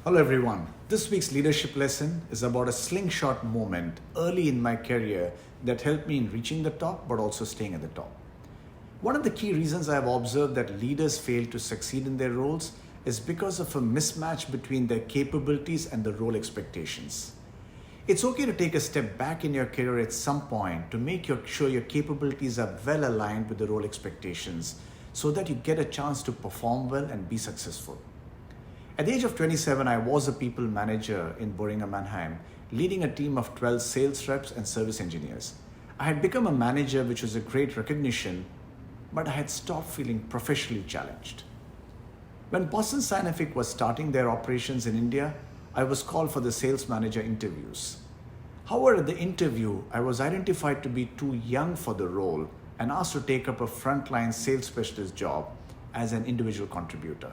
Hello everyone. This week's leadership lesson is about a slingshot moment early in my career that helped me in reaching the top but also staying at the top. One of the key reasons I have observed that leaders fail to succeed in their roles is because of a mismatch between their capabilities and the role expectations. It's okay to take a step back in your career at some point to make sure your capabilities are well aligned with the role expectations so that you get a chance to perform well and be successful. At the age of 27, I was a people manager in Boehringer Mannheim, leading a team of 12 sales reps and service engineers. I had become a manager, which was a great recognition, but I had stopped feeling professionally challenged. When Boston Scientific was starting their operations in India, I was called for the sales manager interviews. However, at the interview, I was identified to be too young for the role and asked to take up a frontline sales specialist job as an individual contributor.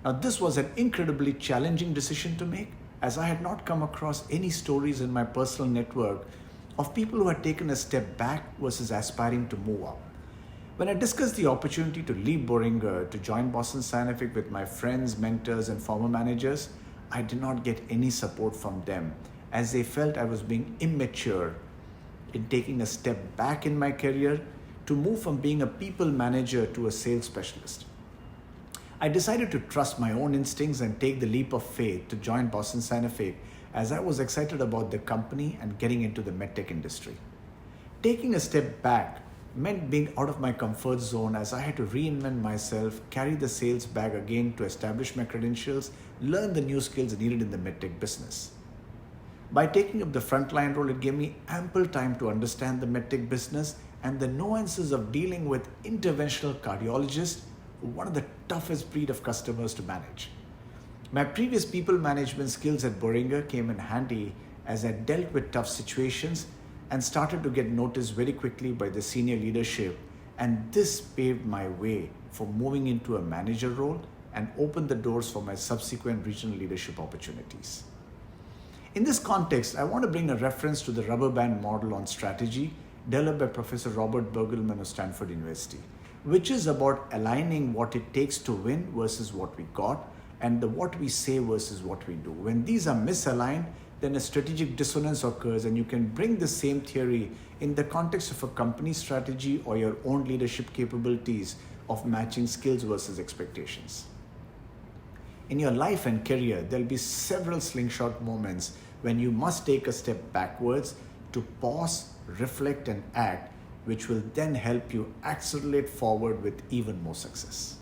Now, this was an incredibly challenging decision to make, as I had not come across any stories in my personal network of people who had taken a step back versus aspiring to move up. When I discussed the opportunity to leave Boehringer to join Boston Scientific with my friends, mentors, and former managers, I did not get any support from them, as they felt I was being immature in taking a step back in my career to move from being a people manager to a sales specialist. I decided to trust my own instincts and take the leap of faith to join Boston Scientific, as I was excited about the company and getting into the medtech industry. Taking a step back meant being out of my comfort zone, as I had to reinvent myself, carry the sales bag again to establish my credentials, learn the new skills needed in the medtech business. By taking up the frontline role, it gave me ample time to understand the medtech business and the nuances of dealing with interventional cardiologists, one of the toughest breed of customers to manage. My previous people management skills at Boehringer came in handy as I dealt with tough situations and started to get noticed very quickly by the senior leadership, and this paved my way for moving into a manager role and opened the doors for my subsequent regional leadership opportunities. In this context, I want to bring a reference to the rubber band model on strategy developed by Professor Robert Bergelman of Stanford University, which is about aligning what it takes to win versus what we got, and the what we say versus what we do. When these are misaligned, then a strategic dissonance occurs, and you can bring the same theory in the context of a company strategy or your own leadership capabilities of matching skills versus expectations. In your life and career, there'll be several slingshot moments when you must take a step backwards to pause, reflect, and act, which will then help you accelerate forward with even more success.